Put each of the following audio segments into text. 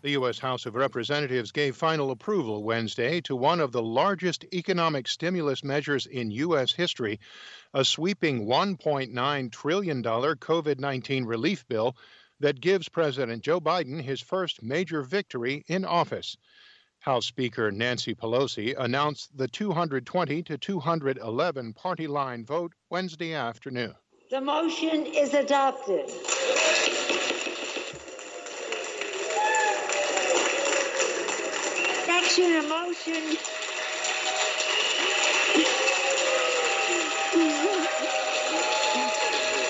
The U.S. House of Representatives gave final approval Wednesday to one of the largest economic stimulus measures in U.S. history, a sweeping $1.9 trillion COVID-19 relief bill that gives President Joe Biden his first major victory in office. House Speaker Nancy Pelosi announced the 220 to 211 party line vote Wednesday afternoon. The motion is adopted. A motion.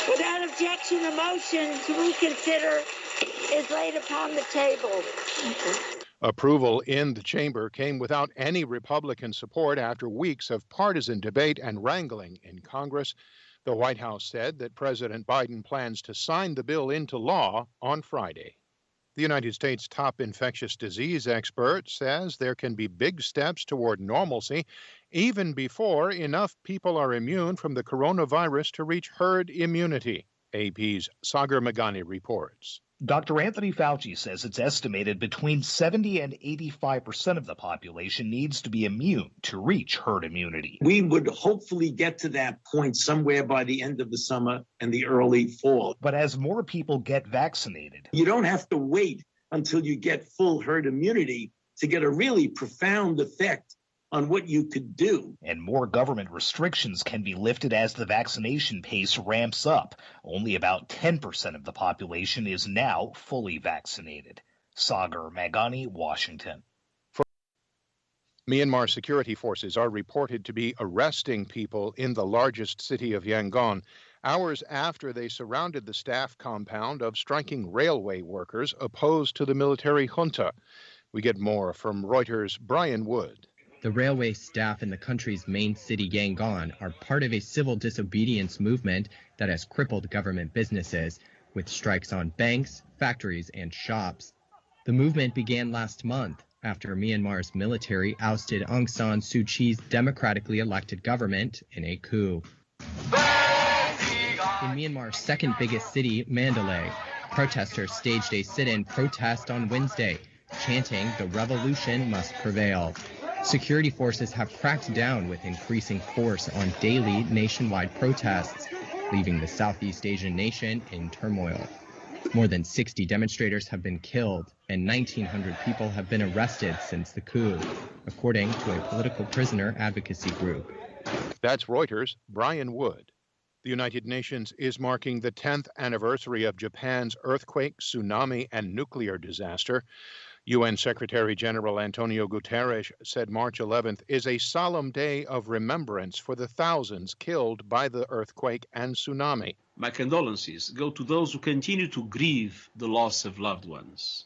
Without objection, the motion to reconsider is laid upon the table. Approval in the chamber came without any Republican support after weeks of partisan debate and wrangling in Congress. The White House said that President Biden plans to sign the bill into law on Friday. The United States' top infectious disease expert says there can be big steps toward normalcy even before enough people are immune from the coronavirus to reach herd immunity. AP's Sagar Meghani reports. Dr. Anthony Fauci says it's estimated between 70 and 85% of the population needs to be immune to reach herd immunity. We would hopefully get to that point somewhere by the end of the summer and the early fall. But as more people get vaccinated, you don't have to wait until you get full herd immunity to get a really profound effect on what you could do. And more government restrictions can be lifted as the vaccination pace ramps up. Only about 10% of the population is now fully vaccinated. Sagar Meghani, Washington. Myanmar security forces are reported to be arresting people in the largest city of Yangon, hours after they surrounded the staff compound of striking railway workers opposed to the military junta. We get more from Reuters' Brian Wood. The railway staff in the country's main city, Yangon, are part of a civil disobedience movement that has crippled government businesses, with strikes on banks, factories, and shops. The movement began last month after Myanmar's military ousted Aung San Suu Kyi's democratically elected government in a coup. In Myanmar's second biggest city, Mandalay, protesters staged a sit-in protest on Wednesday, chanting the revolution must prevail. Security forces have cracked down with increasing force on daily nationwide protests, leaving the Southeast Asian nation in turmoil. More than 60 demonstrators have been killed and 1,900 people have been arrested since the coup, according to a political prisoner advocacy group. That's Reuters' Brian Wood. The United Nations is marking the 10th anniversary of Japan's earthquake, tsunami, and nuclear disaster. UN Secretary General Antonio Guterres said March 11th is a solemn day of remembrance for the thousands killed by the earthquake and tsunami. My condolences go to those who continue to grieve the loss of loved ones.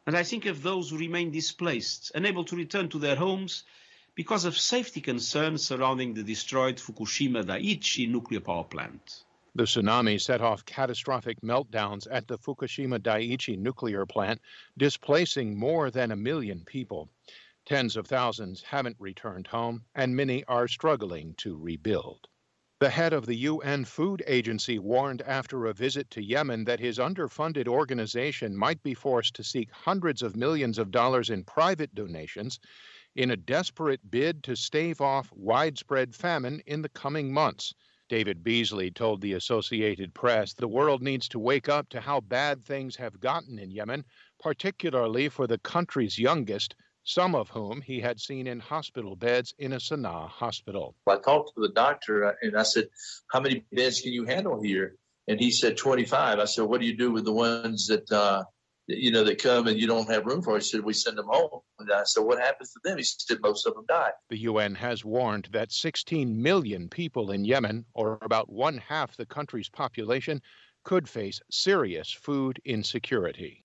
And I think of those who remain displaced, unable to return to their homes because of safety concerns surrounding the destroyed Fukushima Daiichi nuclear power plant. The tsunami set off catastrophic meltdowns at the Fukushima Daiichi nuclear plant, displacing more than 1 million people. Tens of thousands haven't returned home, and many are struggling to rebuild. The head of the UN Food Agency warned after a visit to Yemen that his underfunded organization might be forced to seek hundreds of millions of dollars in private donations in a desperate bid to stave off widespread famine in the coming months. David Beasley told the Associated Press the world needs to wake up to how bad things have gotten in Yemen, particularly for the country's youngest, some of whom he had seen in hospital beds in a Sana'a hospital. I talked to the doctor and I said, how many beds can you handle here? And he said 25. I said, what do you do with the ones that come and you don't have room for? He said, we send them home. And I said, what happens to them? He said, most of them die. The UN has warned that 16 million people in Yemen, or about one-half the country's population, could face serious food insecurity.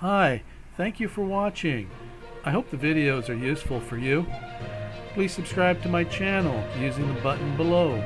Hi, thank you for watching. I hope the videos are useful for you. Please subscribe to my channel using the button below.